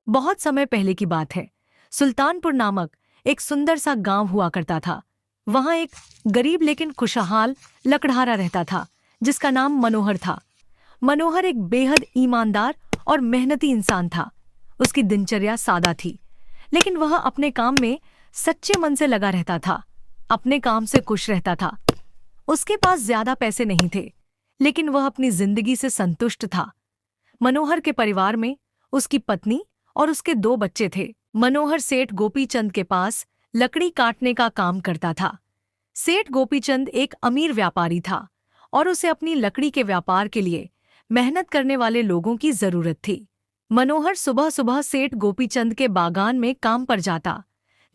बहुत समय पहले की बात है। सुल्तानपुर नामक एक सुंदर सा गांव हुआ करता था। वहां एक गरीब लेकिन खुशहाल लकड़हारा रहता था, जिसका नाम मनोहर था। मनोहर एक बेहद ईमानदार और मेहनती इंसान था। उसकी दिनचर्या सादा थी, लेकिन वह अपने काम में सच्चे मन से लगा रहता था। अपने काम से खुश रहता था। उसके पास ज्यादा पैसे नहीं थे, लेकिन वह अपनी जिंदगी से संतुष्ट था। मनोहर के परिवार में उसकी पत्नी और उसके 2 बच्चे थे। मनोहर सेठ गोपीचंद के पास लकड़ी काटने का काम करता था। सेठ गोपीचंद एक अमीर व्यापारी था और उसे अपनी लकड़ी के व्यापार के लिए मेहनत करने वाले लोगों की जरूरत थी। मनोहर सुबह सुबह सेठ गोपीचंद के बागान में काम पर जाता,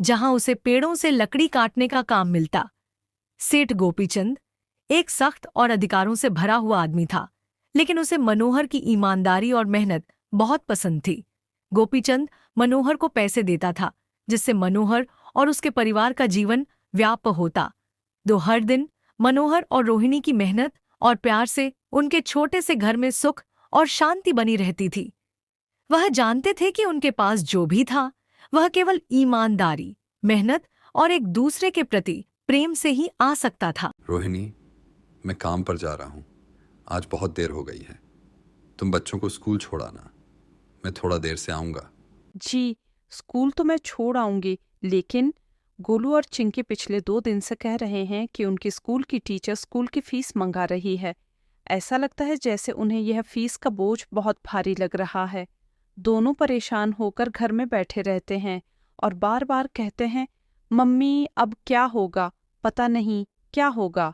जहां उसे पेड़ों से लकड़ी काटने का काम मिलता। सेठ गोपीचंद एक सख्त और अधिकारों से भरा हुआ आदमी था, लेकिन उसे मनोहर की ईमानदारी और मेहनत बहुत पसंद थी। गोपीचंद मनोहर को पैसे देता था, जिससे मनोहर और उसके परिवार का जीवन व्याप्त होता। दो हर दिन मनोहर और रोहिणी की मेहनत और प्यार से उनके छोटे से घर में सुख और शांति बनी रहती थी। वह जानते थे कि उनके पास जो भी था, वह केवल ईमानदारी, मेहनत और एक दूसरे के प्रति प्रेम से ही आ सकता था। रोहिणी, मैं काम पर जा रहा हूँ। आज बहुत देर हो गई है। तुम बच्चों को स्कूल छोड़ाना। मैं थोड़ा देर से आऊँगा। जी, स्कूल तो मैं छोड़ आऊंगी, लेकिन गोलू और चिंकी पिछले 2 दिन से कह रहे हैं कि उनकी स्कूल की टीचर स्कूल की फीस मंगा रही है। ऐसा लगता है जैसे उन्हें यह फीस का बोझ बहुत भारी लग रहा है। दोनों परेशान होकर घर में बैठे रहते हैं और बार बार कहते हैं, मम्मी अब क्या होगा, पता नहीं क्या होगा।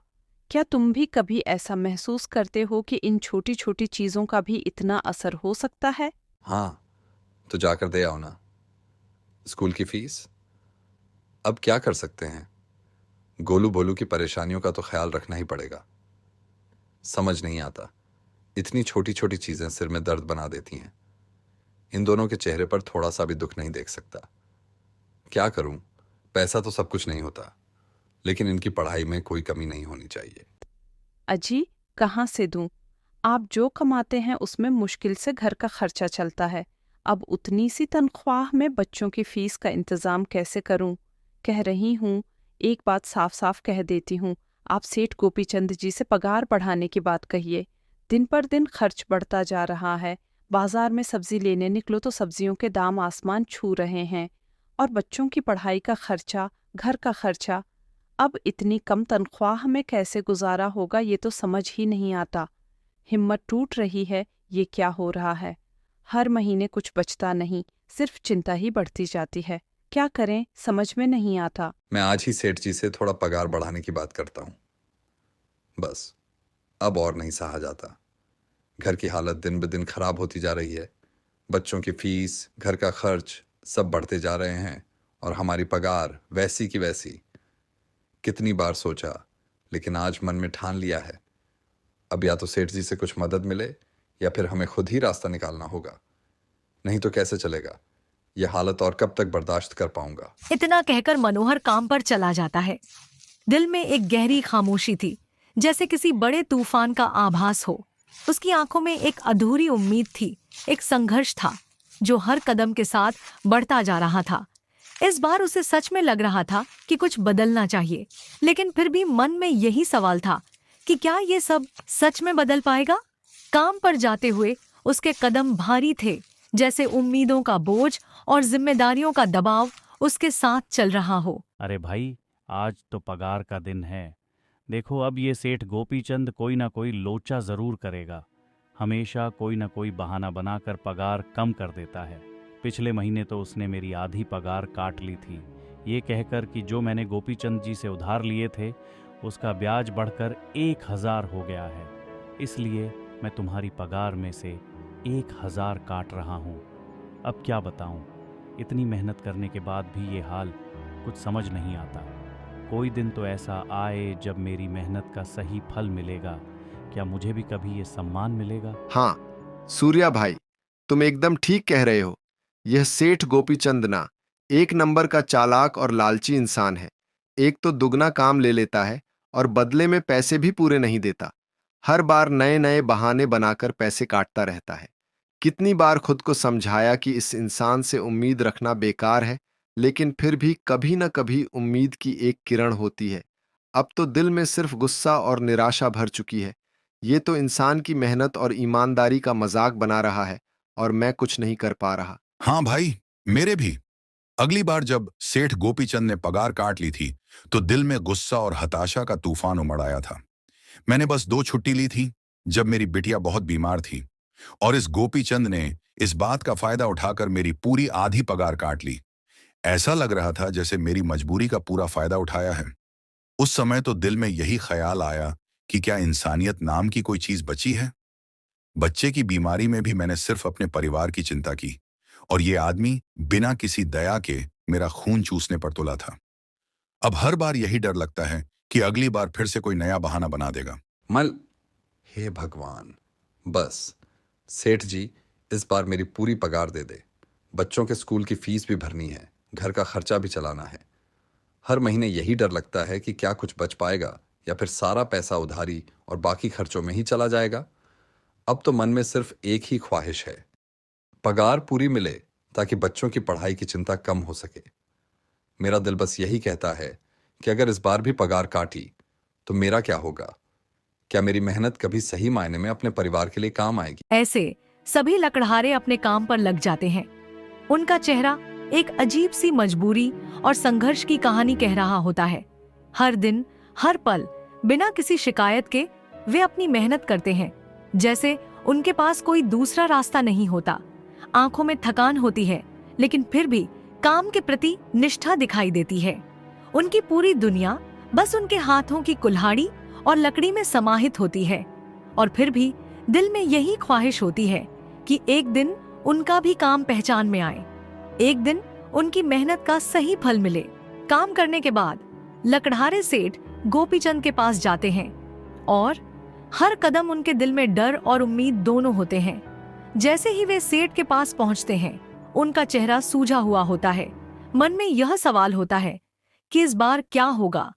क्या तुम भी कभी ऐसा महसूस करते हो कि इन छोटी छोटी चीजों का भी इतना असर हो सकता है? हाँ, तो जाकर दे आओ ना स्कूल की फीस। अब क्या कर सकते हैं। गोलू भोलू की परेशानियों का तो ख्याल रखना ही पड़ेगा। समझ नहीं आता, इतनी छोटी छोटी चीजें सिर में दर्द बना देती हैं। इन दोनों के चेहरे पर थोड़ा सा भी दुख नहीं देख सकता। क्या करूं, पैसा तो सब कुछ नहीं होता, लेकिन इनकी पढ़ाई में कोई कमी नहीं होनी चाहिए। अजी, कहाँ से दूं? आप जो कमाते हैं उसमें मुश्किल से घर का खर्चा चलता है। अब उतनी सी तनख्वाह में बच्चों की फीस का इंतजाम कैसे करूं? कह रही हूं, एक बात साफ साफ कह देती हूं, आप सेठ गोपीचंद जी से पगार बढ़ाने की बात कहिए। दिन पर दिन खर्च बढ़ता जा रहा है। बाजार में सब्जी लेने निकलो तो सब्जियों के दाम आसमान छू रहे हैं, और बच्चों की पढ़ाई का खर्चा, घर का खर्चा। अब इतनी कम तनख्वाह में कैसे गुजारा होगा, ये तो समझ ही नहीं आता। हिम्मत टूट रही है, ये क्या हो रहा है। हर महीने कुछ बचता नहीं, सिर्फ चिंता ही बढ़ती जाती है। क्या करें, समझ में नहीं आता। मैं आज ही सेठ जी से थोड़ा पगार बढ़ाने की बात करता हूँ। बस, अब और नहीं सहा जाता। घर की हालत दिन ब दिन खराब होती जा रही है। बच्चों की फीस, घर का खर्च सब बढ़ते जा रहे हैं, और हमारी पगार वैसी की वैसी। कितनी बार सोचा, लेकिन आज मन में ठान लिया है। अब या तो सेठ जी से कुछ मदद मिले, या फिर हमें खुद ही रास्ता निकालना होगा। नहीं तो कैसे चलेगा। यह हालत और कब तक बर्दाश्त कर पाऊंगा। इतना कहकर मनोहर काम पर चला जाता है। दिल में एक गहरी खामोशी थी, जैसे किसी बड़े तूफान का आभास हो। उसकी आंखों में एक अधूरी उम्मीद थी, एक संघर्ष था जो हर कदम के साथ बढ़ता जा रहा था। इस बार उसे सच में लग रहा था कि कुछ बदलना चाहिए, लेकिन फिर भी मन में यही सवाल था कि क्या ये सब सच में बदल पाएगा। काम पर जाते हुए उसके कदम भारी थे, जैसे उम्मीदों का बोझ और जिम्मेदारियों का दबाव उसके साथ चल रहा हो। अरे भाई, आज तो पगार का दिन है। देखो, अब ये सेठ गोपीचंद कोई ना कोई लोचा जरूर करेगा। हमेशा कोई ना कोई बहाना बनाकर पगार कम कर देता है। पिछले महीने तो उसने मेरी आधी पगार काट ली थी, ये कहकर कि जो मैंने गोपीचंद जी से उधार लिए थे उसका ब्याज बढ़कर 1000 हो गया है। इसलिए मैं तुम्हारी पगार में से 1000 काट रहा हूँ। अब क्या बताऊँ, इतनी मेहनत करने के बाद भी ये हाल, कुछ समझ नहीं आता। कोई दिन तो ऐसा आए जब मेरी मेहनत का सही फल मिलेगा। क्या मुझे भी कभी ये सम्मान मिलेगा? हाँ, सूर्या भाई, तुम एकदम ठीक कह रहे हो। यह सेठ गोपीचंद ना एक नंबर का चालाक और लालची इंसान है। एक तो दुगना काम ले लेता है और बदले में पैसे भी पूरे नहीं देता। हर बार नए नए बहाने बनाकर पैसे काटता रहता है। कितनी बार खुद को समझाया कि इस इंसान से उम्मीद रखना बेकार है, लेकिन फिर भी कभी न कभी उम्मीद की एक किरण होती है। अब तो दिल में सिर्फ गुस्सा और निराशा भर चुकी है। ये तो इंसान की मेहनत और ईमानदारी का मजाक बना रहा है और मैं कुछ नहीं कर पा रहा। हाँ भाई, मेरे भी। अगली बार जब सेठ गोपीचंद ने पगार काट ली थी तो दिल में गुस्सा और हताशा का तूफान उमड़ आया था। मैंने बस 2 छुट्टी ली थी जब मेरी बिटिया बहुत बीमार थी, और इस गोपीचंद ने इस बात का फायदा उठाकर मेरी पूरी आधी पगार काट ली। ऐसा लग रहा था जैसे मेरी मजबूरी का पूरा फायदा उठाया है। उस समय तो दिल में यही ख्याल आया कि क्या इंसानियत नाम की कोई चीज बची है। बच्चे की बीमारी में भी मैंने सिर्फ अपने परिवार की चिंता की, और ये आदमी बिना किसी दया के मेरा खून चूसने पर तुला था। अब हर बार यही डर लगता है कि अगली बार फिर से कोई नया बहाना बना देगा। हे भगवान, बस सेठ जी इस बार मेरी पूरी पगार दे दे। बच्चों के स्कूल की फीस भी भरनी है, घर का खर्चा भी चलाना है। हर महीने यही डर लगता है कि क्या कुछ बच पाएगा या फिर सारा पैसा उधारी और बाकी खर्चों में ही चला जाएगा। अब तो मन में सिर्फ एक ही ख्वाहिश है, पगार पूरी मिले ताकि बच्चों की पढ़ाई की चिंता कम हो सके। मेरा दिल बस यही कहता है कि अगर इस बार भी पगार काटी तो मेरा क्या होगा? क्या मेरी मेहनत कभी सही मायने में अपने परिवार के लिए काम आएगी? ऐसे सभी लकड़हारे अपने काम पर लग जाते हैं। उनका चेहरा एक अजीब सी मजबूरी और संघर्ष की कहानी कह रहा होता है। हर दिन, हर पल, बिना किसी शिकायत के वे अपनी मेहनत करते हैं, जैसे उनके पास कोई दूसरा रास्ता नहीं होता। आंखों में थकान होती है, लेकिन फिर भी काम के प्रति निष्ठा दिखाई देती है। उनकी पूरी दुनिया बस उनके हाथों की कुल्हाड़ी और लकड़ी में समाहित होती है, और फिर भी दिल में यही ख्वाहिश होती है कि एक दिन उनका भी काम पहचान में आए, एक दिन उनकी मेहनत का सही फल मिले। काम करने के बाद लकड़हारे सेठ गोपीचंद के पास जाते हैं, और हर कदम उनके दिल में डर और उम्मीद दोनों होते हैं। जैसे ही वे सेठ के पास पहुंचते हैं, उनका चेहरा सूझा हुआ होता है। मन में यह सवाल होता है कि इस बार क्या होगा?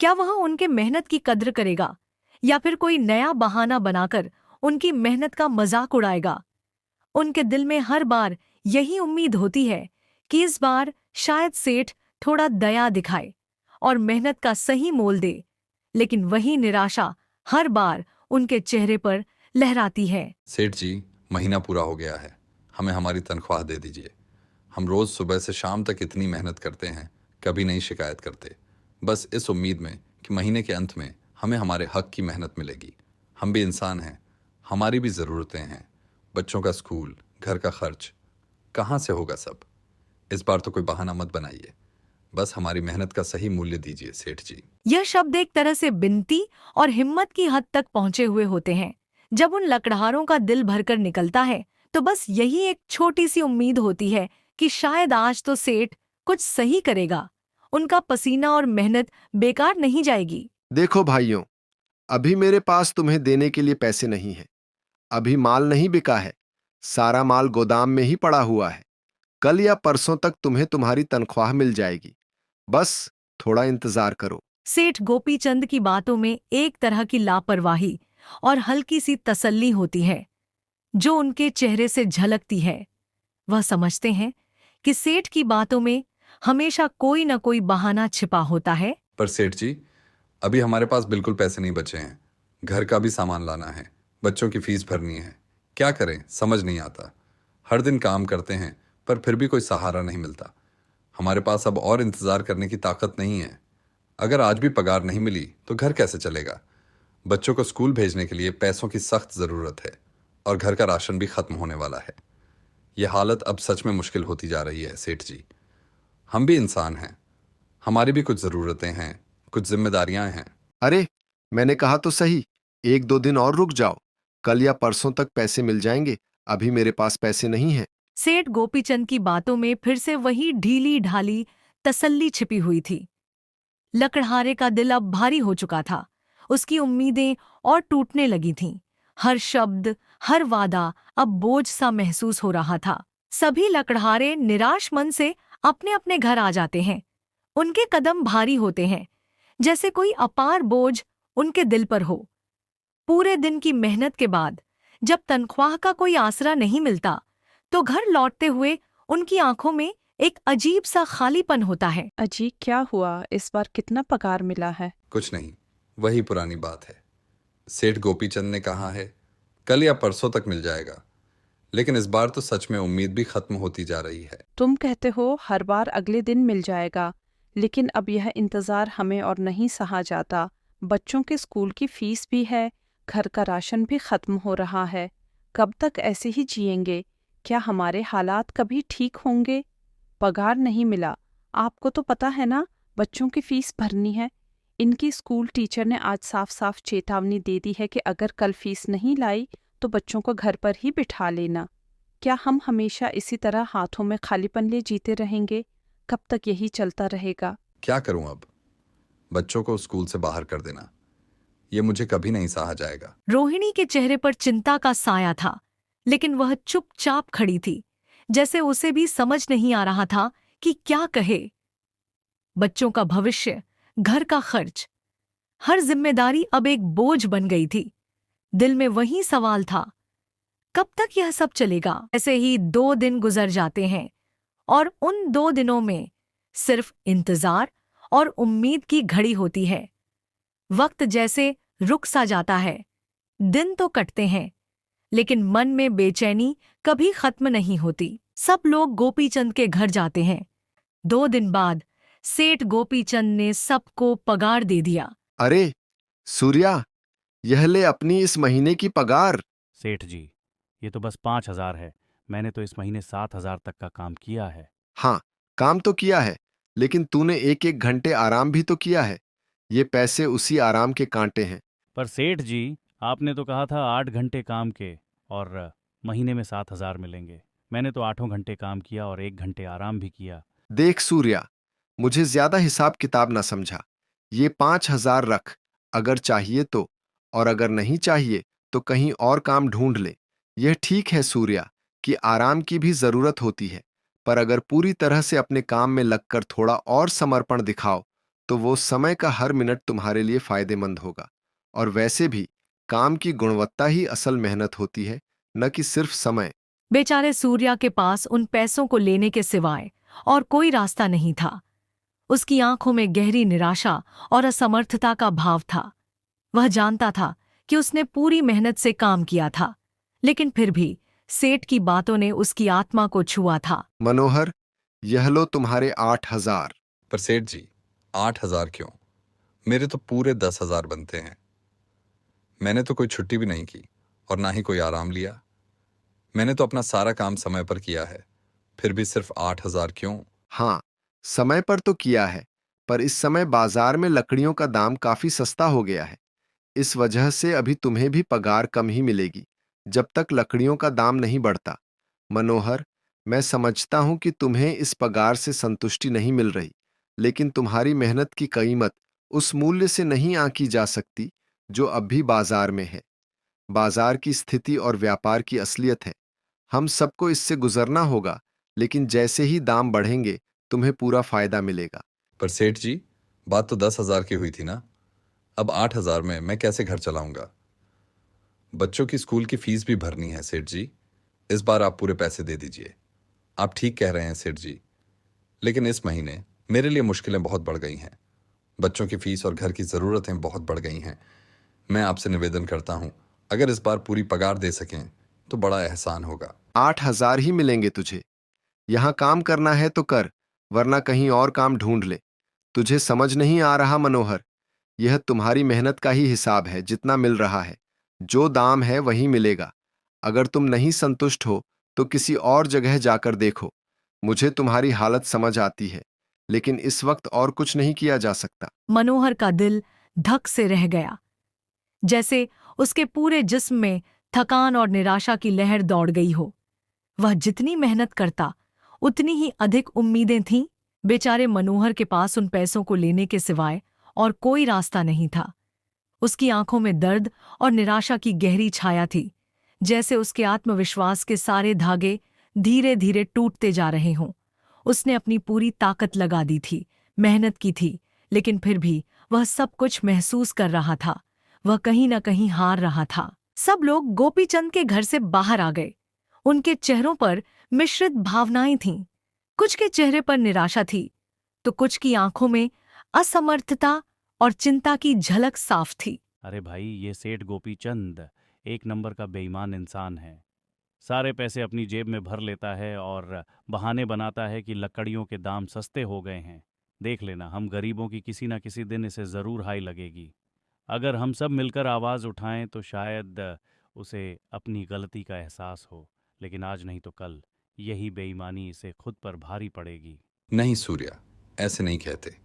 क्या वह उनके मेहनत की कद्र करेगा या फिर कोई नया बहाना बनाकर उनकी मेहनत का मजाक उड़ाएगा? उनके दिल में हर बार यही उम्मीद होती है कि इस बार शायद सेठ थोड़ा दया दिखाए और मेहनत का सही मोल दे, लेकिन वही निराशा हर बार उनके चेहरे पर लहराती है। सेठ जी, महीना पूरा हो गया है, हमें हमारी तनख्वाह दे दीजिए। हम रोज सुबह से शाम तक इतनी मेहनत करते हैं, कभी नहीं शिकायत करते, बस इस उम्मीद में कि महीने के अंत में हमें हमारे हक की मेहनत मिलेगी। हम भी इंसान हैं, हमारी भी ज़रूरतें हैं। बच्चों का स्कूल, घर का खर्च, कहाँ से होगा सब? इस बार तो कोई बहाना मत बनाइए, बस हमारी मेहनत का सही मूल्य दीजिए सेठ जी। यह शब्द एक तरह से विनती और हिम्मत की हद तक पहुंचे हुए होते हैं। जब उन लकड़हारों का दिल भरकर निकलता है, तो बस यही एक छोटी सी उम्मीद होती है कि शायद आज तो सेठ कुछ सही करेगा, उनका पसीना और मेहनत बेकार नहीं जाएगी। देखो भाइयों, अभी मेरे पास तुम्हें देने के लिए पैसे नहीं है। अभी माल नहीं बिका है, सारा माल गोदाम में ही पड़ा हुआ है। कल या परसों तक तुम्हें तुम्हारी तनख्वाह मिल जाएगी, बस थोड़ा इंतजार करो। सेठ गोपीचंद की बातों में एक तरह की लापरवाही और हल्की सी तसल्ली होती है, जो उनके चेहरे से झलकती है। वह समझते हैं कि सेठ की बातों में हमेशा कोई न कोई बहाना छिपा होता है। पर सेठ जी, अभी हमारे पास बिल्कुल पैसे नहीं बचे हैं। घर का भी सामान लाना है, बच्चों की फीस भरनी है। क्या करें समझ नहीं आता। हर दिन काम करते हैं पर फिर भी कोई सहारा नहीं मिलता। हमारे पास अब और इंतज़ार करने की ताकत नहीं है। अगर आज भी पगार नहीं मिली तो घर कैसे चलेगा? बच्चों को स्कूल भेजने के लिए पैसों की सख्त ज़रूरत है, और घर का राशन भी ख़त्म होने वाला है। यह हालत अब सच में मुश्किल होती जा रही है सेठ जी। हम भी इंसान हैं, हमारी भी कुछ ज़रूरतें हैं, कुछ जिम्मेदारियां हैं। अरे, मैंने कहा तो सही, 1-2 दिन और रुक जाओ, कल या परसों तक पैसे मिल जाएंगे। अभी मेरे पास पैसे नहीं है। सेठ गोपीचंद की बातों में फिर से वही ढीली ढाली तसल्ली छिपी हुई थी। लकड़हारे का दिल अब भारी हो चुका था, उसकी उम्मीदें और टूटने लगी थीं। हर शब्द, हर वादा अब बोझ सा महसूस हो रहा था। सभी लकड़हारे निराश मन से अपने अपने घर आ जाते हैं। उनके कदम भारी होते हैं, जैसे कोई अपार बोझ उनके दिल पर हो। पूरे दिन की मेहनत के बाद जब तनख्वाह का कोई आसरा नहीं मिलता तो घर लौटते हुए उनकी आंखों में एक अजीब सा खालीपन होता है। अजी, क्या हुआ? इस बार कितना पगार मिला है? कुछ नहीं, वही पुरानी बात है। सेठ गोपीचंद ने कहा है कल या परसों तक मिल जाएगा, लेकिन इस बार तो सच में उम्मीद भी खत्म होती जा रही है। तुम कहते हो हर बार अगले दिन मिल जाएगा, लेकिन अब यह इंतजार हमें और नहीं सहा जाता। बच्चों के स्कूल की फीस भी है, घर का राशन भी खत्म हो रहा है। कब तक ऐसे ही जिएंगे? क्या हमारे हालात कभी ठीक होंगे? पगार नहीं मिला, आपको तो पता है ना, बच्चों की फीस भरनी है। इनकी स्कूल टीचर ने आज साफ साफ चेतावनी दे दी है कि अगर कल फीस नहीं लाई तो बच्चों को घर पर ही बिठा लेना। क्या हम हमेशा इसी तरह हाथों में खालीपन लिए जीते रहेंगे? कब तक यही चलता रहेगा? क्या करूं अब? बच्चों को स्कूल से बाहर कर देना, ये मुझे कभी नहीं सहा जाएगा। रोहिणी के चेहरे पर चिंता का साया था, लेकिन वह चुपचाप खड़ी थी, जैसे उसे भी समझ नहीं आ रहा था कि क्या कहे। बच्चों का भविष्य, घर का खर्च, हर जिम्मेदारी अब एक बोझ बन गई थी। दिल में वही सवाल था, कब तक यह सब चलेगा? ऐसे ही 2 दिन गुजर जाते हैं और उन 2 दिनों में सिर्फ इंतजार और उम्मीद की घड़ी होती है। वक्त जैसे रुक सा जाता है। दिन तो कटते हैं, लेकिन मन में बेचैनी कभी खत्म नहीं होती। सब लोग गोपीचंद के घर जाते हैं। 2 दिन बाद सेठ गोपीचंद ने सबको पगार दे दिया। अरे सूर्या, यह ले अपनी इस महीने की पगार। सेठ जी, ये तो बस 5,000 है। मैंने तो इस महीने 7,000 तक का काम किया है। हाँ, काम तो किया है, लेकिन तूने 1-1 घंटे आराम भी तो किया है। ये पैसे उसी आराम के कांटे हैं। पर सेठ जी, आपने तो कहा था 8 घंटे काम के और महीने में 7,000 मिलेंगे। मैंने तो 8 घंटे काम किया और 1 घंटे आराम भी किया। देख सूर्या, मुझे ज्यादा हिसाब किताब ना समझा। ये 5,000 रख, अगर चाहिए तो, और अगर नहीं चाहिए तो कहीं और काम ढूंढ ले। यह ठीक है सूर्या कि आराम की भी जरूरत होती है, पर अगर पूरी तरह से अपने काम में लगकर थोड़ा और समर्पण दिखाओ तो वो समय का हर मिनट तुम्हारे लिए फायदेमंद होगा। और वैसे भी काम की गुणवत्ता ही असल मेहनत होती है, न कि सिर्फ समय। बेचारे सूर्या के पास उन पैसों को लेने के सिवाय और कोई रास्ता नहीं था। उसकी आंखों में गहरी निराशा और असमर्थता का भाव था। वह जानता था कि उसने पूरी मेहनत से काम किया था, लेकिन फिर भी सेठ की बातों ने उसकी आत्मा को छुआ था। मनोहर, यह लो तुम्हारे 8,000। पर सेठ जी, 8,000 क्यों? मेरे तो पूरे 10,000 बनते हैं। मैंने तो कोई छुट्टी भी नहीं की और ना ही कोई आराम लिया। मैंने तो अपना सारा काम समय पर किया है, फिर भी सिर्फ 8,000 क्यों? हाँ, समय पर तो किया है, पर इस समय बाजार में लकड़ियों का दाम काफी सस्ता हो गया है। इस वजह से अभी तुम्हें भी पगार कम ही मिलेगी, जब तक लकड़ियों का दाम नहीं बढ़ता। मनोहर, मैं समझता हूं कि तुम्हें इस पगार से संतुष्टि नहीं मिल रही, लेकिन तुम्हारी मेहनत की कीमत उस मूल्य से नहीं आंकी जा सकती जो अब भी बाजार में है। बाजार की स्थिति और व्यापार की असलियत है। हम सबको इससे गुजरना होगा, लेकिन जैसे ही दाम बढ़ेंगे तुम्हें पूरा फायदा मिलेगा। पर सेठ जी, बात तो 10,000 की हुई थी ना? अब 8,000 में मैं कैसे घर चलाऊंगा? बच्चों की स्कूल की फीस भी भरनी है सेठ जी। इस बार आप पूरे पैसे दे दीजिए। आप ठीक कह रहे हैं सेठ जी, लेकिन इस महीने मेरे लिए मुश्किलें बहुत बढ़ गई हैं। बच्चों की फीस और घर की ज़रूरतें बहुत बढ़ गई हैं। मैं आपसे निवेदन करता हूं, अगर इस बार पूरी पगार दे सकें तो बड़ा एहसान होगा। 8,000 ही मिलेंगे तुझे। यहां काम करना है तो कर, वरना कहीं और काम ढूंढ ले। तुझे समझ नहीं आ रहा मनोहर, यह तुम्हारी मेहनत का ही हिसाब है। जितना मिल रहा है, जो दाम है वही मिलेगा। अगर तुम नहीं संतुष्ट हो तो किसी और जगह जाकर देखो। मुझे तुम्हारी हालत समझ आती है, लेकिन इस वक्त और कुछ नहीं किया जा सकता। मनोहर का दिल धक से रह गया, जैसे उसके पूरे जिस्म में थकान और निराशा की लहर दौड़ गई हो। वह जितनी मेहनत करता, उतनी ही अधिक उम्मीदें थीं। बेचारे मनोहर के पास उन पैसों को लेने के सिवाय और कोई रास्ता नहीं था। उसकी आंखों में दर्द और निराशा की गहरी छाया थी, जैसे उसके आत्मविश्वास के सारे धागे धीरे धीरे टूटते जा रहे हों। उसने अपनी पूरी ताकत लगा दी थी, मेहनत की थी, लेकिन फिर भी वह सब कुछ महसूस कर रहा था। वह कहीं न कहीं हार रहा था। सब लोग गोपीचंद के घर से बाहर आ गए। उनके चेहरों पर मिश्रित भावनाएं थीं। कुछ के चेहरे पर निराशा थी, तो कुछ की आंखों में असमर्थता और चिंता की झलक साफ थी। अरे भाई, ये सेठ गोपीचंद एक नंबर का बेईमान इंसान है। सारे पैसे अपनी जेब में भर लेता है और बहाने बनाता है कि लकड़ियों के दाम सस्ते हो गए हैं। देख लेना, हम गरीबों की किसी ना किसी दिन इसे ज़रूर हाई लगेगी। अगर हम सब मिलकर आवाज़ उठाएं तो शायद उसे अपनी गलती का एहसास हो, लेकिन आज नहीं तो कल यही बेईमानी इसे खुद पर भारी पड़ेगी। नहीं सूर्या, ऐसे नहीं कहते।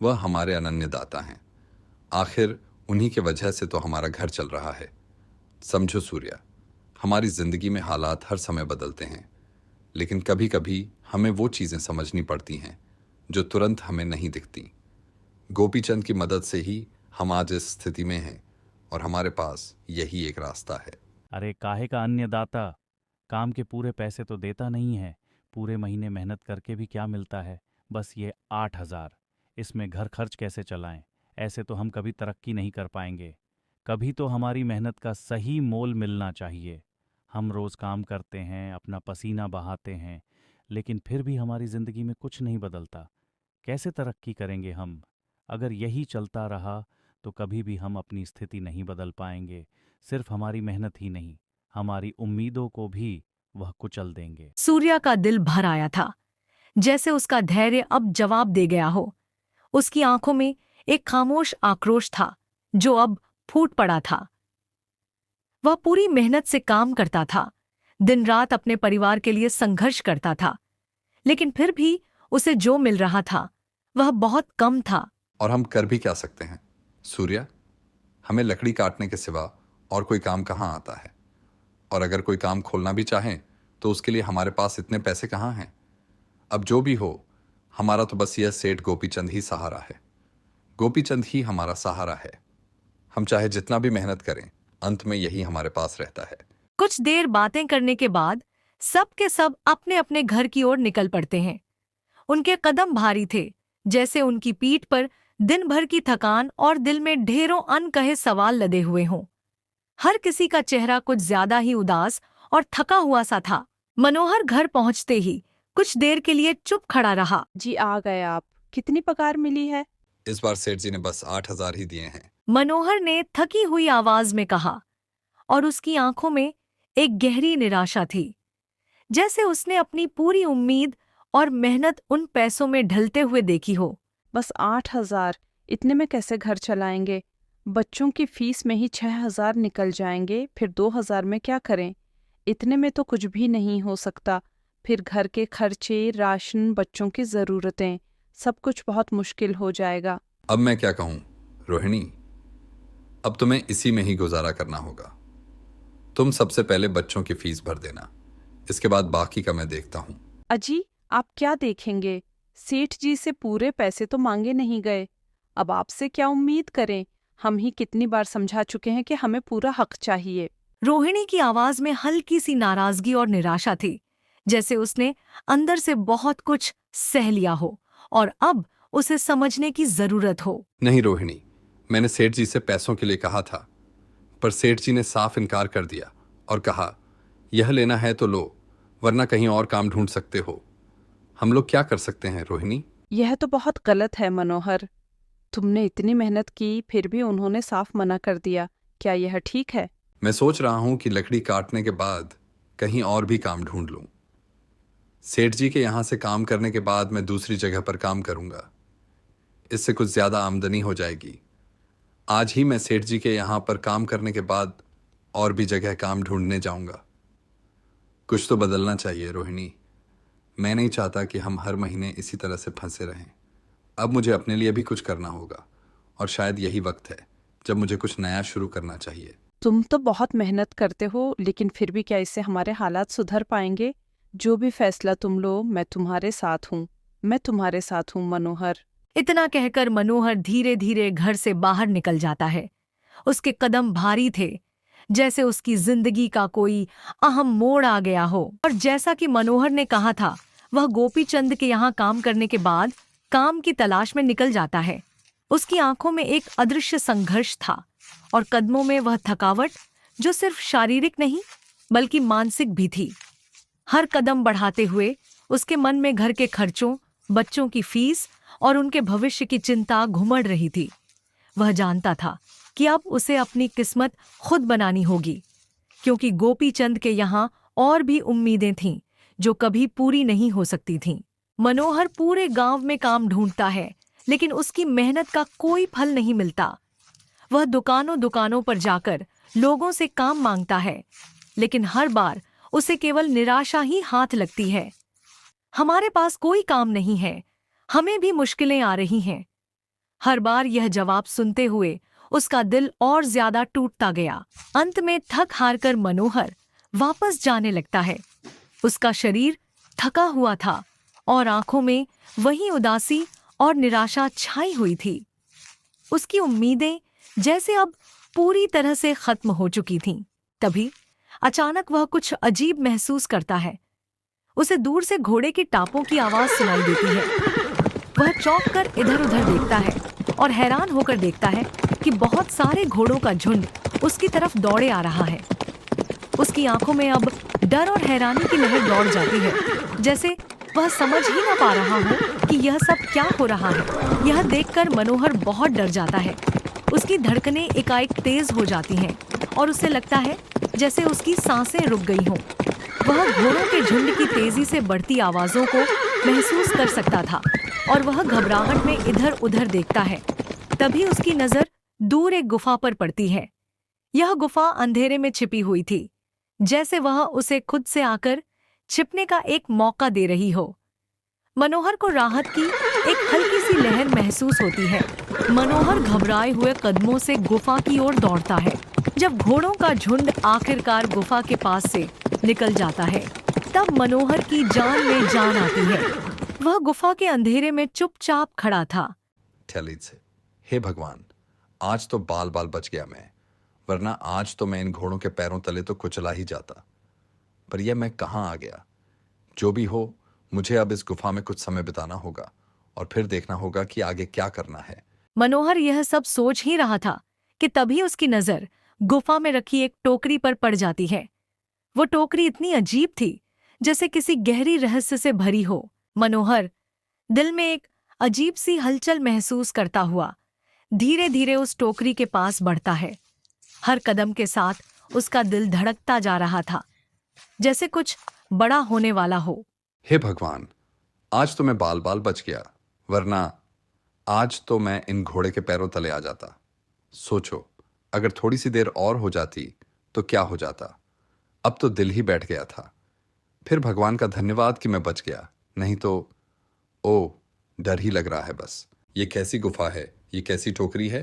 वह हमारे अनन्यदाता हैं। आखिर उन्हीं के वजह से तो हमारा घर चल रहा है। समझो सूर्या, हमारी जिंदगी में हालात हर समय बदलते हैं, लेकिन कभी कभी हमें वो चीज़ें समझनी पड़ती हैं जो तुरंत हमें नहीं दिखती। गोपीचंद की मदद से ही हम आज इस स्थिति में हैं और हमारे पास यही एक रास्ता है। अरे काहे का अन्नदाता, काम के पूरे पैसे तो देता नहीं है। पूरे महीने मेहनत करके भी क्या मिलता है? बस ये 8,000। इसमें घर खर्च कैसे चलाएं? ऐसे तो हम कभी तरक्की नहीं कर पाएंगे। कभी तो हमारी मेहनत का सही मोल मिलना चाहिए। हम रोज़ काम करते हैं, अपना पसीना बहाते हैं, लेकिन फिर भी हमारी ज़िंदगी में कुछ नहीं बदलता। कैसे तरक्की करेंगे हम? अगर यही चलता रहा तो कभी भी हम अपनी स्थिति नहीं बदल पाएंगे। सिर्फ हमारी मेहनत ही नहीं, हमारी उम्मीदों को भी वह कुचल देंगे। सूर्या का दिल भर आया था, जैसे उसका धैर्य अब जवाब दे गया हो। उसकी आंखों में एक खामोश आक्रोश था जो अब फूट पड़ा था। वह पूरी मेहनत से काम करता था, दिन रात अपने परिवार के लिए संघर्ष करता था, लेकिन फिर भी उसे जो मिल रहा था वह बहुत कम था। और हम कर भी क्या सकते हैं सूर्या? हमें लकड़ी काटने के सिवा और कोई काम कहाँ आता है? और अगर कोई काम खोलना भी चाहें तो उसके लिए हमारे पास इतने पैसे कहाँ हैं? अब जो भी हो, हमारा तो बस यह सेठ गोपीचंद ही सहारा है। गोपीचंद ही हमारा सहारा है। हम चाहे जितना भी मेहनत करें, अंत में यही हमारे पास रहता है। कुछ देर बातें करने के बाद सब के सब अपने अपने घर की ओर निकल पड़ते हैं। उनके कदम भारी थे, जैसे उनकी पीठ पर दिन भर की थकान और दिल में ढेरों अनकहे सवाल लदे हुए हों। हर किसी का चेहरा कुछ ज्यादा ही उदास और थका हुआ सा था। मनोहर घर पहुंचते ही कुछ देर के लिए चुप खड़ा रहा। जी आ गए आप। कितनी पगार मिली है? इस बार सेठ जी ने बस 8,000 ही दिए हैं। मनोहर ने थकी हुई आवाज में कहा, और उसकी आंखों में एक गहरी निराशा थी, जैसे उसने अपनी पूरी उम्मीद और मेहनत उन पैसों में ढलते हुए देखी हो। बस 8,000? इतने में कैसे घर चलाएंगे? बच्चों की फीस में ही 6,000 निकल जाएंगे, फिर 2,000 में क्या करें? इतने में तो कुछ भी नहीं हो सकता। फिर घर के खर्चे, राशन, बच्चों की ज़रूरतें, सब कुछ बहुत मुश्किल हो जाएगा। अब मैं क्या कहूँ रोहिणी, अब तुम्हें इसी में ही गुजारा करना होगा। तुम सबसे पहले बच्चों की फीस भर देना, इसके बाद बाकी का मैं देखता हूँ। अजी, आप क्या देखेंगे? सेठ जी से पूरे पैसे तो मांगे नहीं गए। अब आपसे क्या उम्मीद करें? हम ही कितनी बार समझा चुके हैं कि हमें पूरा हक चाहिए। रोहिणी की आवाज में हल्की सी नाराजगी और निराशा थी, जैसे उसने अंदर से बहुत कुछ सह लिया हो और अब उसे समझने की जरूरत हो। नहीं रोहिणी, मैंने सेठ जी से पैसों के लिए कहा था, पर सेठ जी ने साफ इनकार कर दिया और कहा, यह लेना है तो लो, वरना कहीं और काम ढूंढ सकते हो। हम लोग क्या कर सकते हैं रोहिणी? यह तो बहुत गलत है मनोहर। तुमने इतनी मेहनत की, फिर भी उन्होंने साफ मना कर दिया। क्या यह ठीक है? मैं सोच रहा हूं कि लकड़ी काटने के बाद कहीं और भी काम ढूंढ लूं। सेठ जी के यहां से काम करने के बाद मैं दूसरी जगह पर काम करूंगा। इससे कुछ ज्यादा आमदनी हो जाएगी। आज ही मैं सेठ जी के यहां पर काम करने के बाद और भी जगह काम ढूंढने जाऊंगा। कुछ तो बदलना चाहिए रोहिणी। मैं नहीं चाहता कि हम हर महीने इसी तरह से फंसे रहें। अब मुझे अपने लिए भी कुछ करना होगा और शायद यही वक्त है जब मुझे कुछ नया शुरू करना चाहिए। तुम तो बहुत मेहनत करते हो, लेकिन फिर भी क्या इससे हमारे हालात सुधर पाएंगे? जो भी फैसला तुम लो, मैं तुम्हारे साथ हूँ। मैं तुम्हारे साथ हूँ मनोहर। इतना कहकर मनोहर धीरे धीरे घर से बाहर निकल जाता है। उसके कदम भारी थे, जैसे उसकी जिंदगी का कोई अहम मोड़ आ गया हो। और जैसा कि मनोहर ने कहा था, वह गोपीचंद के यहाँ काम करने के बाद काम की तलाश में निकल जाता है। उसकी आंखों में एक अदृश्य संघर्ष था और कदमों में वह थकावट जो सिर्फ शारीरिक नहीं बल्कि मानसिक भी थी। हर कदम बढ़ाते हुए उसके मन में घर के खर्चों, बच्चों की फीस और उनके भविष्य की चिंता घुमड़ रही थी। वह जानता था कि अब उसे अपनी किस्मत खुद बनानी होगी, क्योंकि गोपीचंद के यहाँ और भी उम्मीदें थीं जो कभी पूरी नहीं हो सकती थीं। मनोहर पूरे गांव में काम ढूंढता है, लेकिन उसकी मेहनत का कोई फल नहीं मिलता। वह दुकानों दुकानों पर जाकर लोगों से काम मांगता है, लेकिन हर बार उसे केवल निराशा ही हाथ लगती है। हमारे पास कोई काम नहीं है, हमें भी मुश्किलें आ रही हैं। हर बार यह जवाब सुनते हुए उसका दिल और ज्यादा टूटता गया। अंत में थक हार कर मनोहर वापस जाने लगता है। उसका शरीर थका हुआ था और आंखों में वही उदासी और निराशा छाई हुई थी। उसकी उम्मीदें जैसे अब पूरी तरह से खत्म हो चुकी थीं। तभी अचानक वह कुछ अजीब महसूस करता है। उसे दूर से घोड़े की टापों की आवाज सुनाई देती है। वह चौंक कर इधर उधर देखता है और हैरान होकर देखता है कि बहुत सारे घोड़ों का झुंड उसकी तरफ दौड़े आ रहा है। उसकी आंखों में अब डर और हैरानी की लहर दौड़ जाती है, जैसे वह समझ ही न पा रहा हो कि यह सब क्या हो रहा है। यह देखकर मनोहर बहुत डर जाता है। उसकी धड़कनें एकाएक तेज हो जाती हैं और उसे लगता है जैसे उसकी सांसें रुक गई हों। वह घोड़ों के झुंड की तेजी से बढ़ती आवाजों को महसूस कर सकता था और वह घबराहट में इधर उधर देखता है। तभी उसकी नजर दूर एक गुफा पर पड़ती है। यह गुफा अंधेरे में छिपी हुई थी, जैसे वह उसे खुद से आकर छिपने का एक मौका दे रही हो। मनोहर को राहत की एक हल्की सी लहर महसूस होती है। मनोहर घबराए हुए कदमों से गुफा की ओर दौड़ता है। जब घोड़ों का झुंड आखिरकार गुफा के पास से निकल जाता है, तब मनोहर की जान में जान आती है। वह गुफा के अंधेरे में चुपचाप खड़ा था। ठहलित से, हे भगवान, आज तो बाल बाल बच गया मैं, वरना आज तो मैं इन घोड़ों के पैरों तले तो कुचला ही जाता। पर यह मैं कहाँ आ गया? जो भी हो, मुझे अब इस गुफा में कुछ समय बिताना होगा और फिर देखना होगा कि आगे क्या करना है। मनोहर यह सब सोच ही रहा था कि तभी उसकी नजर गुफा में रखी एक टोकरी पर पड़ जाती है। वो टोकरी इतनी अजीब थी जैसे किसी गहरी रहस्य से भरी हो। मनोहर दिल में एक अजीब सी हलचल महसूस करता हुआ धीरे धीरे उस टोकरी के पास बढ़ता है। हर कदम के साथ उसका दिल धड़कता जा रहा था, जैसे कुछ बड़ा होने वाला हो। हे भगवान, आज तो मैं बाल बाल बच गया, वरना आज तो मैं इन घोड़े के पैरों तले आ जाता। सोचो, अगर थोड़ी सी देर और हो जाती तो क्या हो जाता। अब तो दिल ही बैठ गया था। फिर भगवान का धन्यवाद कि मैं बच गया, नहीं तो ओ, डर ही लग रहा है बस। ये कैसी गुफा है, ये कैसी टोकरी है?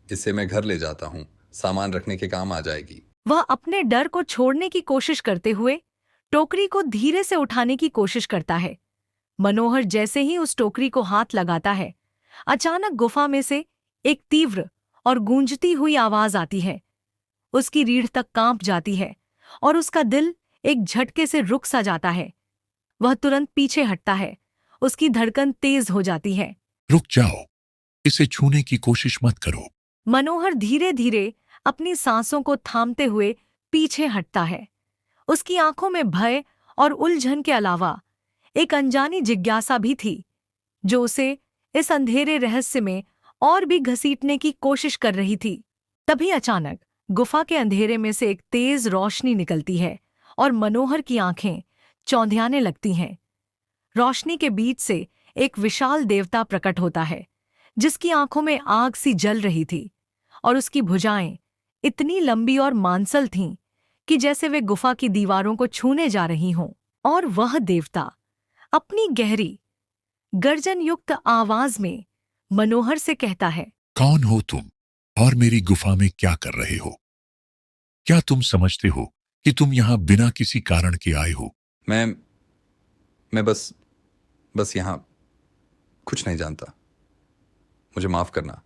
इसे मैं घर ले जाता हूँ, सामान रखने के काम आ जाएगी। वह अपने डर को छोड़ने की कोशिश करते हुए टोकरी को धीरे से उठाने की कोशिश करता है। मनोहर जैसे ही उस टोकरी को हाथ लगाता है, अचानक गुफा में से एक तीव्र और गूंजती हुई आवाज आती है। उसकी रीढ़ तक कांप जाती है और उसका दिल एक झटके से रुक सा जाता है। वह तुरंत पीछे हटता है। उसकी धड़कन तेज हो जाती है। रुक जाओ, इसे छूने की कोशिश मत करो। मनोहर धीरे धीरे अपनी सांसों को थामते हुए पीछे हटता है। उसकी आंखों में भय और उलझन के अलावा एक अनजानी जिज्ञासा भी थी, जो उसे इस अंधेरे रहस्य में और भी घसीटने की कोशिश कर रही थी। तभी अचानक गुफा के अंधेरे में से एक तेज रोशनी निकलती है और मनोहर की आंखें चौंधियाने लगती हैं। रोशनी के बीच से एक विशाल देवता प्रकट होता है, जिसकी आंखों में आग सी जल रही थी और उसकी भुजाएं इतनी लंबी और मांसल थीं कि जैसे वे गुफा की दीवारों को छूने जा रही हों। और वह देवता अपनी गहरी गर्जन युक्त आवाज में मनोहर से कहता है, कौन हो तुम और मेरी गुफा में क्या कर रहे हो? क्या तुम समझते हो कि तुम यहां बिना किसी कारण के आए हो? मैं बस यहाँ कुछ नहीं जानता। मुझे माफ करना।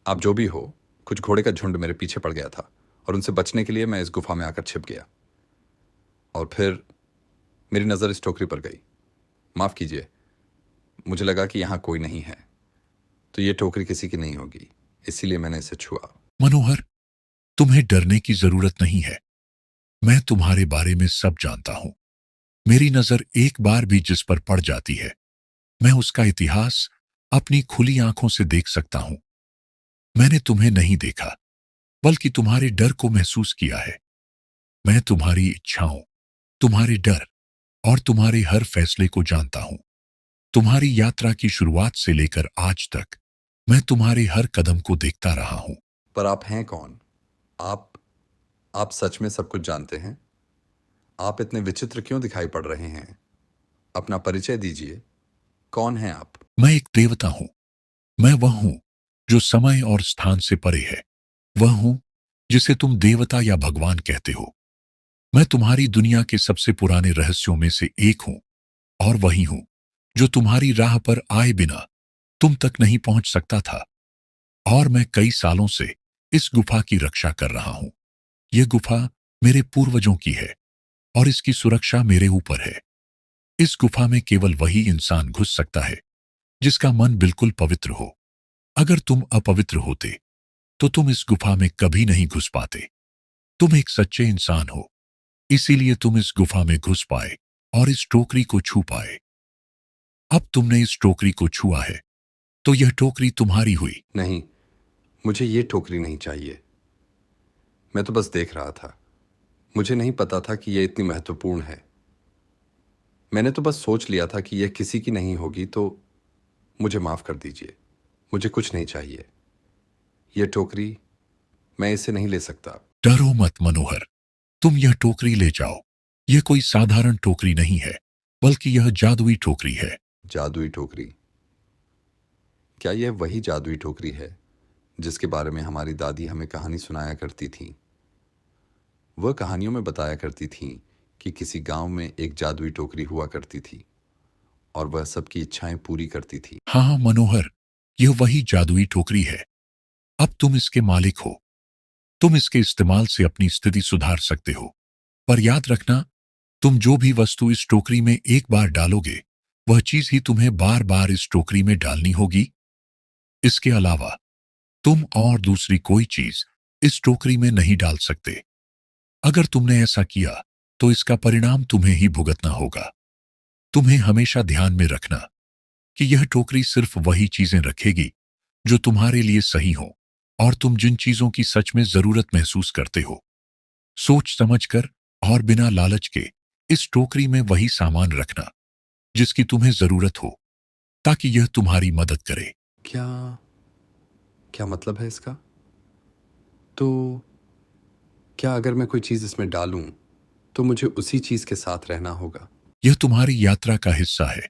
आप जो भी हो, कुछ घोड़े का झुंड मेरे पीछे पड़ गया था और उनसे बचने के लिए मैं इस गुफा में आकर छिप गया और फिर मेरी नज़र इस टोकरी पर गई। माफ कीजिए, मुझे लगा कि यहाँ कोई नहीं है, तो ये टोकरी किसी की नहीं होगी, इसीलिए मैंने इसे छुआ। मनोहर, तुम्हें डरने की जरूरत नहीं है। मैं तुम्हारे बारे में सब जानता हूं। मेरी नजर एक बार भी जिस पर पड़ जाती है, मैं उसका इतिहास अपनी खुली आंखों से देख सकता हूं। मैंने तुम्हें नहीं देखा, बल्कि तुम्हारे डर को महसूस किया है। मैं तुम्हारी इच्छाओं, तुम्हारे डर और तुम्हारे हर फैसले को जानता हूं। तुम्हारी यात्रा की शुरुआत से लेकर आज तक मैं तुम्हारे हर कदम को देखता रहा हूं। पर आप हैं कौन? आप सच में सब कुछ जानते हैं? आप इतने विचित्र क्यों दिखाई पड़ रहे हैं? अपना परिचय दीजिए। कौन हैं आप? मैं एक देवता हूं। मैं वह हूं जो समय और स्थान से परे है। वह हूं जिसे तुम देवता या भगवान कहते हो। मैं तुम्हारी दुनिया के सबसे पुराने रहस्यों में से एक हूं, और वही हूं जो तुम्हारी राह पर आए बिना तुम तक नहीं पहुंच सकता था। और मैं कई सालों से इस गुफा की रक्षा कर रहा हूं। यह गुफा मेरे पूर्वजों की है, और इसकी सुरक्षा मेरे ऊपर है। इस गुफा में केवल वही इंसान घुस सकता है जिसका मन बिल्कुल पवित्र हो। अगर तुम अपवित्र होते तो तुम इस गुफा में कभी नहीं घुस पाते। तुम एक सच्चे इंसान हो, इसीलिए तुम इस गुफा में घुस पाए और इस टोकरी को छू पाए। अब तुमने इस टोकरी को छुआ है, तो यह टोकरी तुम्हारी हुई। नहीं, मुझे ये टोकरी नहीं चाहिए। मैं तो बस देख रहा था। मुझे नहीं पता था कि यह इतनी महत्वपूर्ण है। मैंने तो बस सोच लिया था कि यह किसी की नहीं होगी, तो मुझे माफ कर दीजिए। मुझे कुछ नहीं चाहिए। यह टोकरी, मैं इसे नहीं ले सकता। डरो मत मनोहर, तुम यह टोकरी ले जाओ। यह कोई साधारण टोकरी नहीं है, बल्कि यह जादुई टोकरी है। जादुई टोकरी? क्या यह वही जादुई टोकरी है जिसके बारे में हमारी दादी हमें कहानी सुनाया करती थी? वह कहानियों में बताया करती थी कि किसी गांव में एक जादुई टोकरी हुआ करती थी और वह सबकी इच्छाएं पूरी करती थी। हाँ मनोहर, यह वही जादुई टोकरी है। अब तुम इसके मालिक हो। तुम इसके इस्तेमाल से अपनी स्थिति सुधार सकते हो। पर याद रखना, तुम जो भी वस्तु इस टोकरी में एक बार डालोगे, वह चीज ही तुम्हें बार बार इस टोकरी में डालनी होगी। इसके अलावा तुम और दूसरी कोई चीज इस टोकरी में नहीं डाल सकते। अगर तुमने ऐसा किया तो इसका परिणाम तुम्हें ही भुगतना होगा। तुम्हें हमेशा ध्यान में रखना कि यह टोकरी सिर्फ वही चीजें रखेगी जो तुम्हारे लिए सही हो, और तुम जिन चीजों की सच में जरूरत महसूस करते हो। सोच समझकर और बिना लालच के इस टोकरी में वही सामान रखना जिसकी तुम्हें जरूरत हो, ताकि यह तुम्हारी मदद करे। क्या क्या मतलब है इसका? तो क्या अगर मैं कोई चीज इसमें डालूं तो मुझे उसी चीज के साथ रहना होगा? यह तुम्हारी यात्रा का हिस्सा है।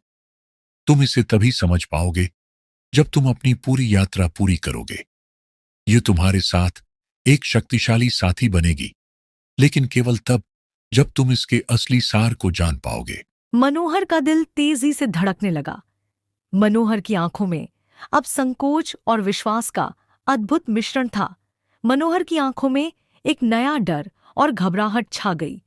तुम इसे तभी समझ पाओगे जब तुम अपनी पूरी यात्रा पूरी करोगे। यह तुम्हारे साथ एक शक्तिशाली साथी बनेगी, लेकिन केवल तब जब तुम इसके असली सार को जान पाओगे। मनोहर का दिल तेजी से धड़कने लगा। मनोहर की आंखों में अब संकोच और विश्वास का अद्भुत मिश्रण था। मनोहर की आंखों में एक नया डर और घबराहट छा गई,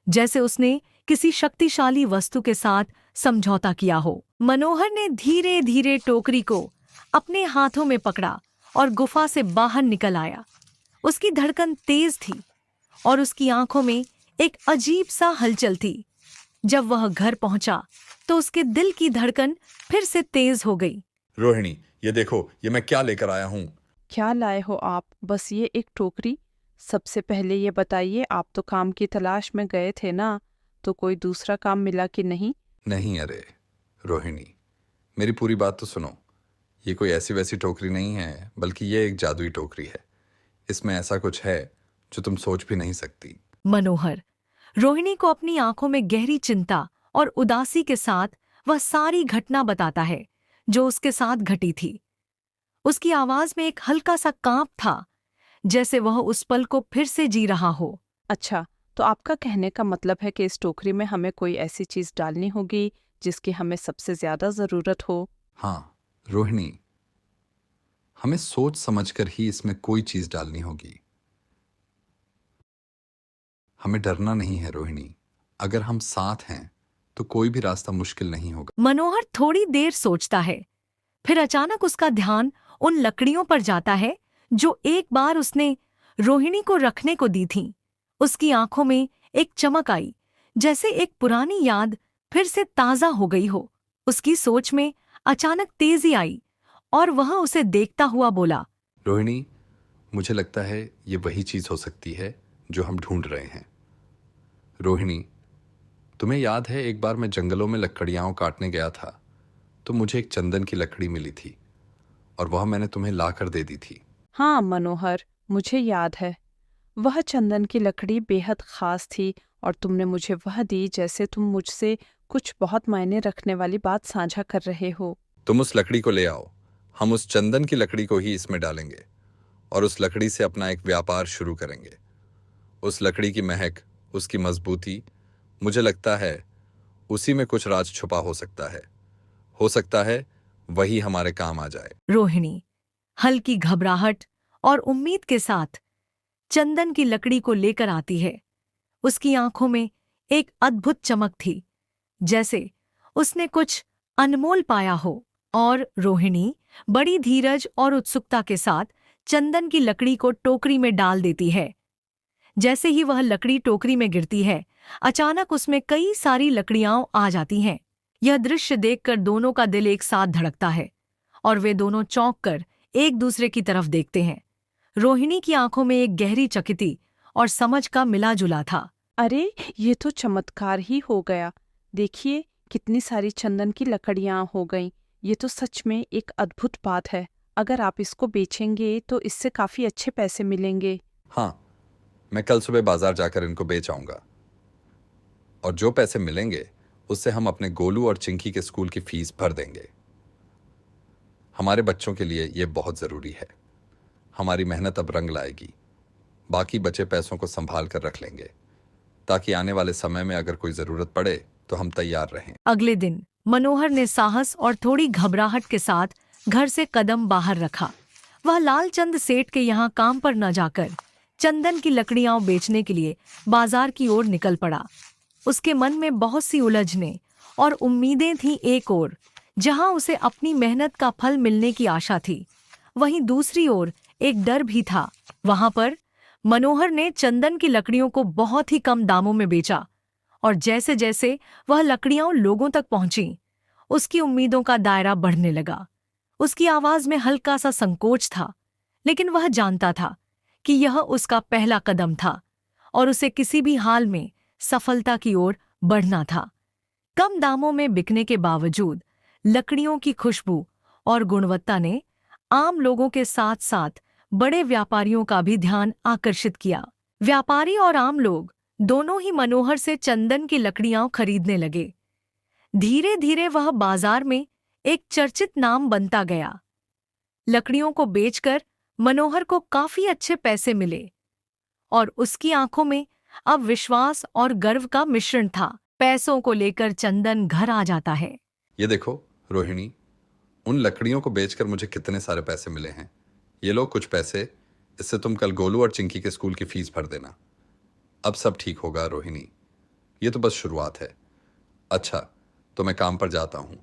जैसे उसने किसी शक्तिशाली वस्तु के साथ समझौता किया हो। मनोहर ने धीरे धीरे टोकरी को अपने हाथों में पकड़ा और गुफा से बाहर निकल आया। उसकी धड़कन तेज थी और उसकी आंखों में एक अजीब सा हलचल थी। जब वह घर पहुंचा तो उसके दिल की धड़कन फिर से तेज हो गई। रोहिणी, ये देखो, ये मैं क्या लेकर आया हूं। क्या लाए हो आप? बस ये एक टोकरी? सबसे पहले ये बताइए, आप तो काम की तलाश में गए थे ना, तो कोई दूसरा काम मिला कि नहीं? नहीं, अरे रोहिणी, मेरी पूरी बात तो सुनो। ये कोई ऐसी वैसी टोकरी नहीं है, बल्कि ये एक जादुई टोकरी है। इसमें ऐसा कुछ है जो तुम सोच भी नहीं सकती। मनोहर रोहिणी को अपनी आंखों में गहरी चिंता और उदासी के साथ वह सारी घटना बताता है जो उसके साथ घटी थी। उसकी आवाज में एक हल्का सा कांप था, जैसे वह उस पल को फिर से जी रहा हो। अच्छा, तो आपका कहने का मतलब है कि इस टोकरी में हमें कोई ऐसी चीज डालनी होगी जिसकी हमें सबसे ज्यादा जरूरत हो? हाँ रोहिणी, हमें सोच समझकर ही इसमें कोई चीज डालनी होगी। हमें डरना नहीं है रोहिणी। अगर हम साथ हैं तो कोई भी रास्ता मुश्किल नहीं होगा। मनोहर थोड़ी देर सोचता है, फिर अचानक उसका ध्यान उन लकड़ियों पर जाता है जो एक बार उसने रोहिणी को रखने को दी थीं। उसकी आंखों में एक चमक आई, जैसे एक पुरानी याद फिर से ताजा हो गई हो। उसकी सोच में अचानक तेजी आई और वह उसे देखता हुआ बोला, रोहिणी, मुझे लगता है ये वही चीज हो सकती है जो हम ढूंढ रहे हैं। रोहिणी, तुम्हें याद है एक बार मैं जंगलों में लकड़ियाँ काटने गया था तो मुझे एक चंदन की लकड़ी मिली थी और वह मैंने तुम्हें ला कर दे दी थी। हाँ मनोहर, मुझे याद है। वह चंदन की लकड़ी बेहद खास थी और तुमने मुझे वह दी जैसे तुम मुझसे कुछ बहुत मायने रखने वाली बात साझा कर रहे हो। तुम उस लकड़ी को ले आओ, हम उस चंदन की लकड़ी को ही इसमें डालेंगे और उस लकड़ी से अपना एक व्यापार शुरू करेंगे। उस लकड़ी की महक, उसकी मजबूती, मुझे लगता है उसी में कुछ राज छुपा हो सकता है वही हमारे काम आ जाए। रोहिणी हल्की घबराहट और उम्मीद के साथ चंदन की लकड़ी को लेकर आती है। उसकी आंखों में एक अद्भुत चमक थी, जैसे उसने कुछ अनमोल पाया हो। और रोहिणी बड़ी धीरज और उत्सुकता के साथ चंदन की लकड़ी को टोकरी में डाल देती है। जैसे ही वह लकड़ी टोकरी में गिरती है, अचानक उसमें कई सारी लकड़ियां आ जाती हैं। यह दृश्य देखकर दोनों का दिल एक साथ धड़कता है और वे दोनों चौंक कर एक दूसरे की तरफ देखते हैं। रोहिणी की आंखों में एक गहरी चकिती और समझ का मिला जुला था। अरे, ये तो चमत्कार ही हो गया। देखिए, कितनी सारी चंदन की लकड़ियां हो गईं। ये तो सच में एक अद्भुत बात है। अगर आप इसको बेचेंगे तो इससे काफी अच्छे पैसे मिलेंगे। हाँ, मैं कल सुबह बाजार जाकर इनको बेच आऊंगा और जो पैसे मिलेंगे उससे हम अपने गोलू और चिंकी के स्कूल की फीस भर देंगे। हमारे बच्चों के लिए यह बहुत जरूरी है। हमारी मेहनत अब रंग लाएगी। बाकी बचे पैसों को संभाल कर रख लेंगे ताकि आने वाले समय में अगर कोई जरूरत पड़े तो हम तैयार रहें। अगले दिन मनोहर ने साहस और थोड़ी घबराहट के साथ घर से कदम बाहर रखा। वह लालचंद सेठ के यहाँ काम पर न जाकर चंदन की लकड़ियां बेचने के लिए बाजार की ओर निकल पड़ा। उसके मन में बहुत सी उलझनें और उम्मीदें थीं। एक ओर जहां उसे अपनी मेहनत का फल मिलने की आशा थी, वहीं दूसरी ओर एक डर भी था। वहां पर मनोहर ने चंदन की लकड़ियों को बहुत ही कम दामों में बेचा और जैसे जैसे वह लकड़ियां लोगों तक पहुंची, उसकी उम्मीदों का दायरा बढ़ने लगा। उसकी आवाज में हल्का सा संकोच था, लेकिन वह जानता था कि यह उसका पहला कदम था और उसे किसी भी हाल में सफलता की ओर बढ़ना था। कम दामों में बिकने के बावजूद लकड़ियों की खुशबू और गुणवत्ता ने आम लोगों के साथ साथ बड़े व्यापारियों का भी ध्यान आकर्षित किया। व्यापारी और आम लोग दोनों ही मनोहर से चंदन की लकड़ियां खरीदने लगे। धीरे धीरे वह बाजार में एक चर्चित नाम बनता गया। लकड़ियों को बेचकर मनोहर को काफी अच्छे पैसे मिले और उसकी आंखों में अब विश्वास और गर्व का मिश्रण था। पैसों को लेकर चंदन घर आ जाता है। ये देखो रोहिणी, उन लकड़ियों को बेचकर मुझे कितने सारे पैसे मिले हैं। ये लो कुछ पैसे, इससे तुम कल गोलू और चिंकी के स्कूल की फीस भर देना। अब सब ठीक होगा रोहिणी, ये तो बस शुरुआत है। अच्छा, तो मैं काम पर जाता हूँ।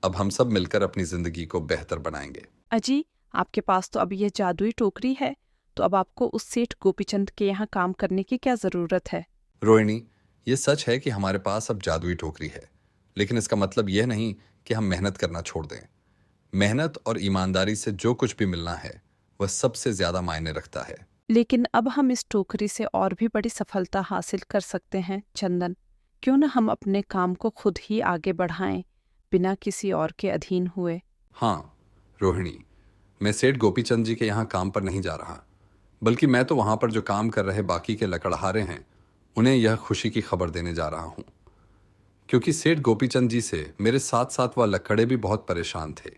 अब हम सब मिलकर अपनी जिंदगी को बेहतर बनाएंगे। अजी, आपके पास तो अब यह जादुई टोकरी है, तो अब आपको उस सेठ गोपीचंद के यहाँ काम करने की क्या जरूरत है? रोहिणी, ये सच है कि हमारे पास अब जादुई टोकरी है, लेकिन इसका मतलब यह नहीं कि हम मेहनत करना छोड़ दें। मेहनत और ईमानदारी से जो कुछ भी मिलना है वह सबसे ज्यादा मायने रखता है। लेकिन अब हम इस टोकरी से और भी बड़ी सफलता हासिल कर सकते हैं चंदन। क्यों न हम अपने काम को खुद ही आगे बढ़ाएं, बिना किसी और के अधीन हुए। हाँ रोहिणी, मैं सेठ गोपीचंद जी के यहाँ काम पर नहीं जा रहा, बल्कि मैं तो वहां पर जो काम कर रहे बाकी के लकड़हारे हैं उन्हें यह खुशी की खबर देने जा रहा हूं, क्योंकि सेठ गोपीचंद जी से मेरे साथ साथ वह लकड़े भी बहुत परेशान थे।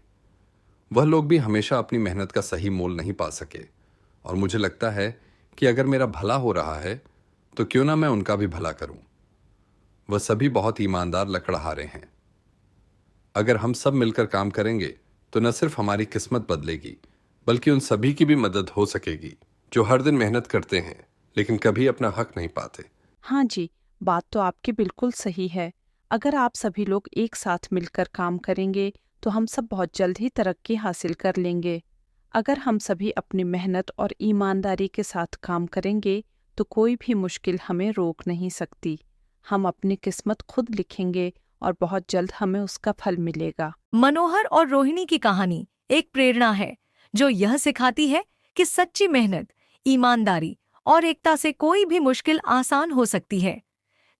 वह लोग भी हमेशा अपनी मेहनत का सही मोल नहीं पा सके और मुझे लगता है कि अगर मेरा भला हो रहा है तो क्यों ना मैं उनका भी भला करूं। वह सभी बहुत ईमानदार लकड़हारे हैं। अगर हम सब मिलकर काम करेंगे तो न सिर्फ हमारी किस्मत बदलेगी, बल्कि उन सभी की भी मदद हो सकेगी जो हर दिन मेहनत करते हैं लेकिन कभी अपना हक नहीं पाते। हाँ जी, बात तो आपकी बिल्कुल सही है। अगर आप सभी लोग एक साथ मिलकर काम करेंगे तो हम सब बहुत जल्द ही तरक्की हासिल कर लेंगे। अगर हम सभी अपनी मेहनत और ईमानदारी के साथ काम करेंगे तो कोई भी मुश्किल हमें रोक नहीं सकती। हम अपनी किस्मत खुद लिखेंगे और बहुत जल्द हमें उसका फल मिलेगा। मनोहर और रोहिणी की कहानी एक प्रेरणा है जो यह सिखाती है कि सच्ची मेहनत, ईमानदारी और एकता से कोई भी मुश्किल आसान हो सकती है।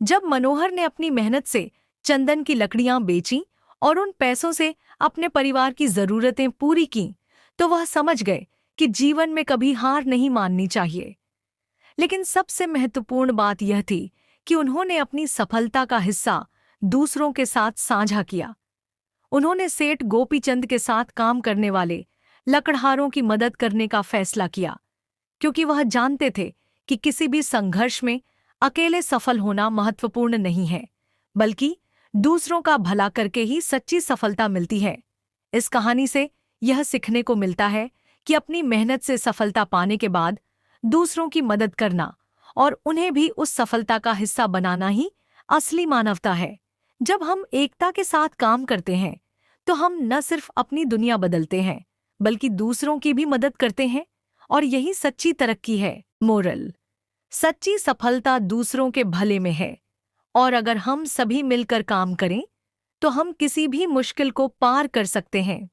जब मनोहर ने अपनी मेहनत से चंदन की लकड़ियां बेचीं और उन पैसों से अपने परिवार की जरूरतें पूरी कीं, तो वह समझ गए कि जीवन में कभी हार नहीं माननी चाहिए। लेकिन सबसे महत्वपूर्ण बात यह थी कि उन्होंने अपनी सफलता का हिस्सा दूसरों के साथ साझा किया। उन्होंने सेठ गोपीचंद के साथ काम करने वाले लकड़हारों की मदद करने का फैसला किया, क्योंकि वह जानते थे कि किसी भी संघर्ष में अकेले सफल होना महत्वपूर्ण नहीं है, बल्कि दूसरों का भला करके ही सच्ची सफलता मिलती है। इस कहानी से यह सीखने को मिलता है कि अपनी मेहनत से सफलता पाने के बाद दूसरों की मदद करना और उन्हें भी उस सफलता का हिस्सा बनाना ही असली मानवता है। जब हम एकता के साथ काम करते हैं तो हम न सिर्फ अपनी दुनिया बदलते हैं, बल्कि दूसरों की भी मदद करते हैं, और यही सच्ची तरक्की है। मोरल: सच्ची सफलता दूसरों के भले में है, और अगर हम सभी मिलकर काम करें तो हम किसी भी मुश्किल को पार कर सकते हैं।